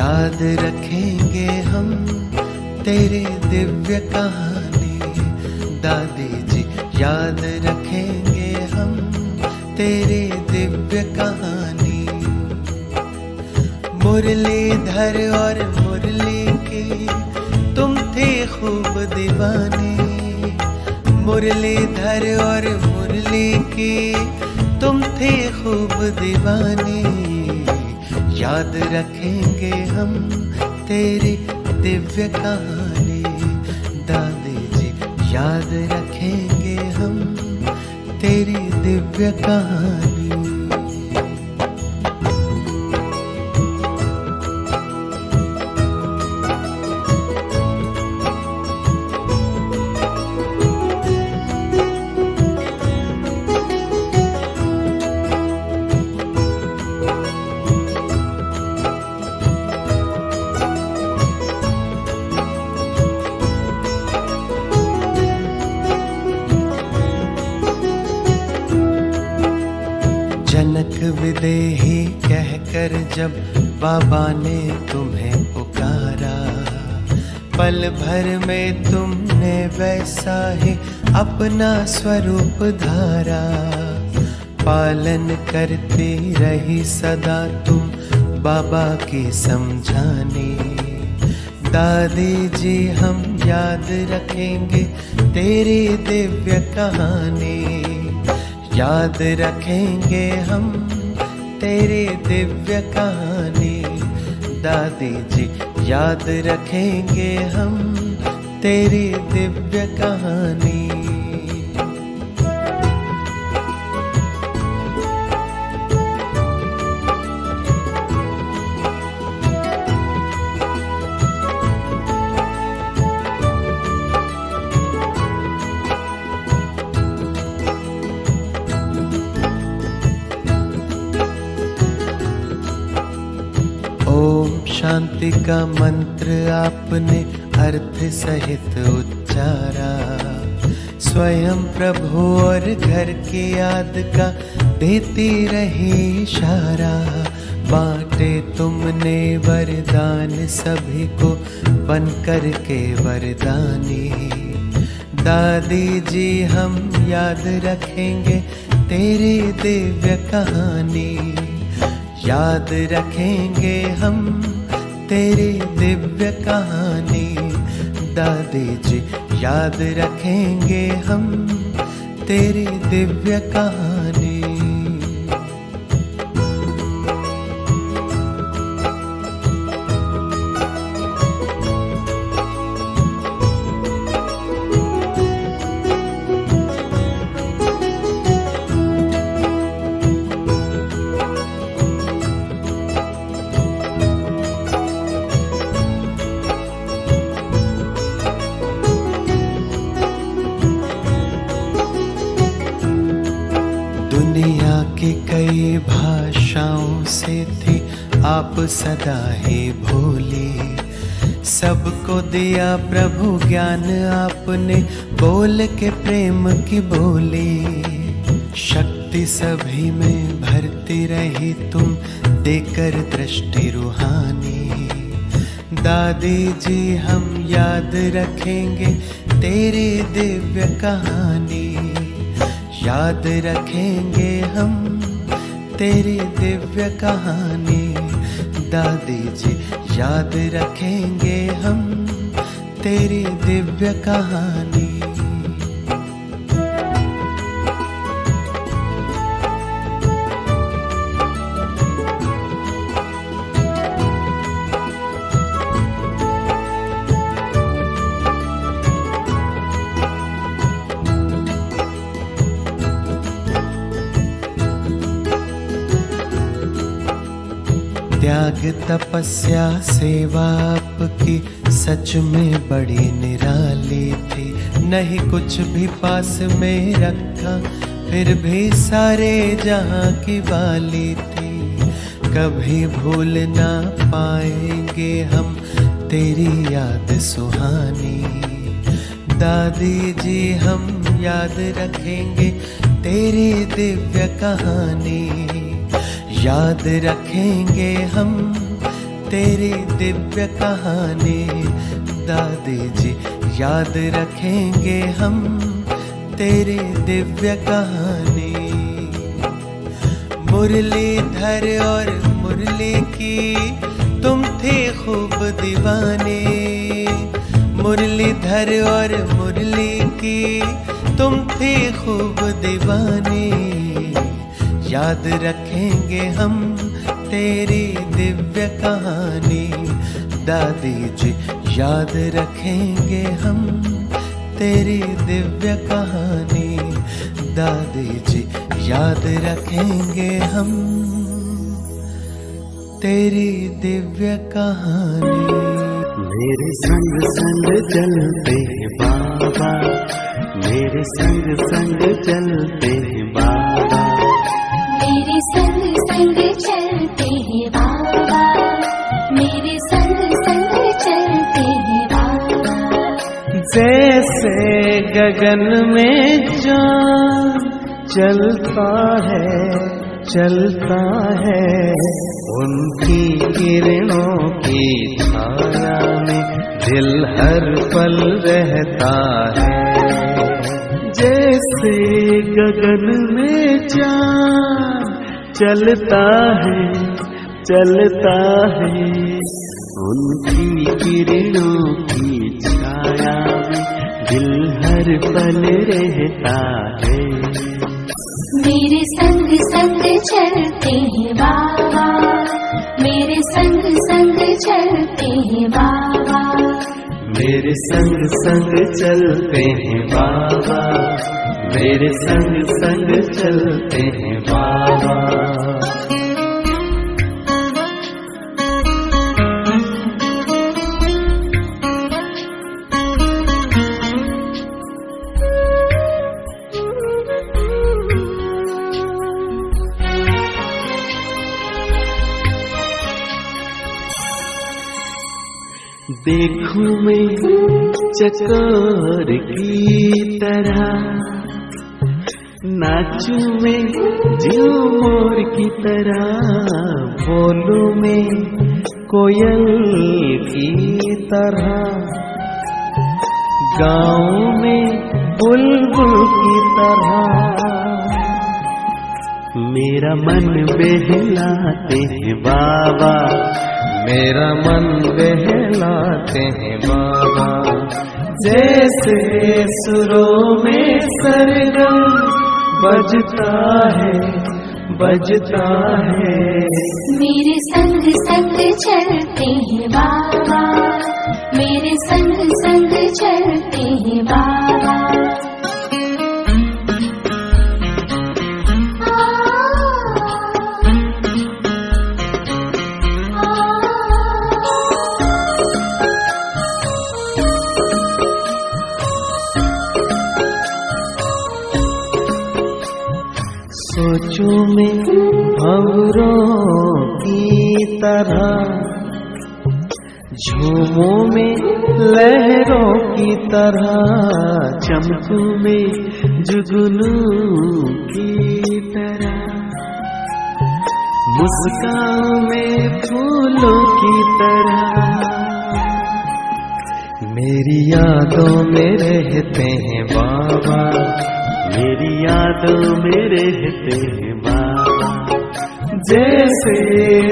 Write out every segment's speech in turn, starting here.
याद रखेंगे हम तेरी दिव्य कहानी। दादी जी याद रखेंगे हम तेरी दिव्य कहानी। मुरलीधर और मुरली की तुम थे खूब दीवानी। मुरलीधर और मुरली की तुम थे खूब दीवानी। याद रखेंगे हम तेरी दिव्य कहानी। दादी जी याद रखेंगे हम तेरी दिव्य कहानी। जनक विदेही कहकर जब बाबा ने तुम्हें पुकारा, पल भर में तुमने वैसा ही अपना स्वरूप धारा। पालन करती रही सदा तुम बाबा की समझानी। दादी जी हम याद रखेंगे तेरी दिव्य कहानी। याद रखेंगे हम तेरी दिव्य कहानी। दादी जी याद रखेंगे हम तेरी दिव्य कहानी। ओम शांति का मंत्र आपने अर्थ सहित उच्चारा। स्वयं प्रभु और घर की याद का देती रही इशारा। बांटे तुमने वरदान सभी को बन कर के वरदानी। दादी जी हम याद रखेंगे तेरी दिव्य कहानी। याद रखेंगे हम तेरी दिव्य कहानी। दादी जी याद रखेंगे हम तेरी दिव्य कहानी। दुनिया की कई भाषाओं से थी आप सदा ही भोली। सबको दिया प्रभु ज्ञान आपने बोल के प्रेम की बोली। शक्ति सभी में भरती रही तुम देकर दृष्टि रूहानी। दादी जी हम याद रखेंगे तेरी दिव्य कहानी। याद रखेंगे हम तेरी दिव्य कहानी। दादी जी याद रखेंगे हम तेरी दिव्य कहानी। त्याग तपस्या सेवा आपकी सच में बड़ी निराली थी। नहीं कुछ भी पास में रखा फिर भी सारे जहां की वाली थी। कभी भूल ना पाएंगे हम तेरी याद सुहानी। दादी जी हम याद रखेंगे तेरी दिव्य कहानी। याद रखेंगे हम तेरी दिव्य कहानी दादी जी याद रखेंगे हम तेरी दिव्य कहानी। मुरलीधर और मुरली की तुम थे खूब दीवाने, मुरलीधर और मुरली की तुम थे खूब दीवाने। याद रखेंगे हम तेरी दिव्य कहानी दादी जी याद रखेंगे हम तेरी दिव्य कहानी दादी जी याद रखेंगे हम तेरी दिव्य कहानी। मेरे संग संग चलते बाबा, मेरे संग संग चलते बाबा, मेरे संग संग चलते हैं बाबा, मेरे संग संग चलते हैं बाबा। जैसे गगन में चाँद चलता है उनकी किरणों की छाया में दिल हर पल रहता है। जैसे गगन में चाँद चलता है उनकी किरणों की छाया में दिल हर पल रहता है। मेरे संग संग चलते हैं बाबा, मेरे संग संग चलते हैं बाबा, मेरे संग संग चलते हैं बाबा, मेरे संग संग चलते हैं बाबा। देखूं मैं चकोर की तरह, नाचूं मैं झूमर की तरह, बोलूं मैं कोयल की तरह, गाऊं मैं बुलबुल की तरह। मेरा मन बहलाते हैं बाबा, मेरा मन बहलाते हैं बाबा। जैसे सुरों में सरगम बजता है। मेरे संग संग चलते हैं बाबा, मेरे संग संग चलते हैं बाबा। सोचूं मैं भंवरों की तरह, झूमों में लहरों की तरह, चमकूं मैं जुगनू की तरह, मुस्कान में फूलों की तरह। मेरी यादों में रहते हैं बाबा, मेरी यादों में रहते हैं बाबा। जैसे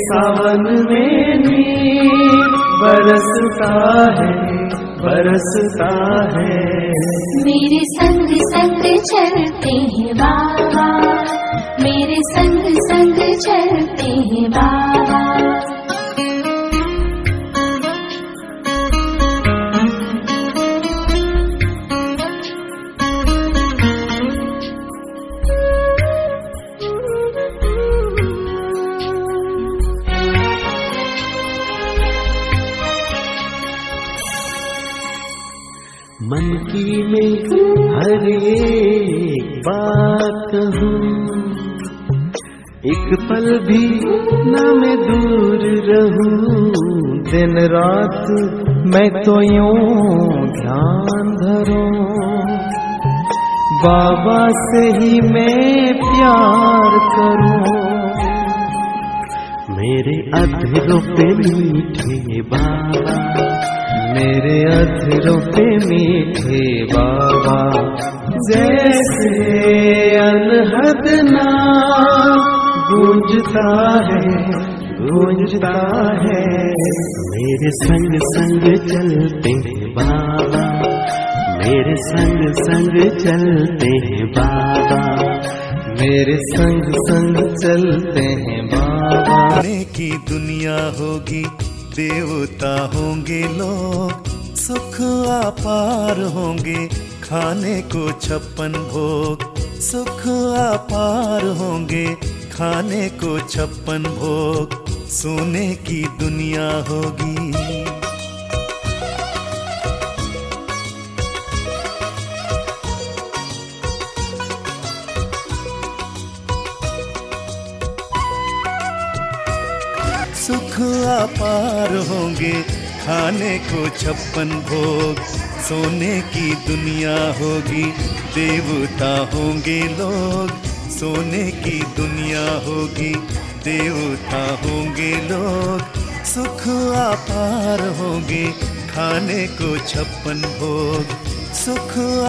सावन में नीर बरसता है। मेरे संग संग चलते हैं बाबा, मेरे संग संग चलते हैं बाबा। मन की मैं हर एक बात हूँ, एक पल भी न मैं दूर रहूं। दिन रात मैं तो यूं ध्यान धरूं, बाबा से ही मैं प्यार करूं। मेरे अधरों पे मीठे बाबा, मेरे अधरों पे मीठे बाबा, जैसे अनहद नाम गूंजता है, मेरे संग संग चलते हैं बाबा, मेरे संग संग चलते हैं बाबा, मेरे संग संग चलते हैं बाबा। खाने की दुनिया होगी, देवता होंगे लोग, सुख अपार होंगे, खाने को 56 भोग, सुख अपार होंगे, खाने को 56 भोग, सोने की दुनिया होगी। सुख अपार होंगे, खाने को 56 भोग, सोने की दुनिया होगी, देवता होंगे लोग, सोने की दुनिया होगी, देवता होंगे लोग, सुख अपार होंगे, खाने को 56 भोग, सुख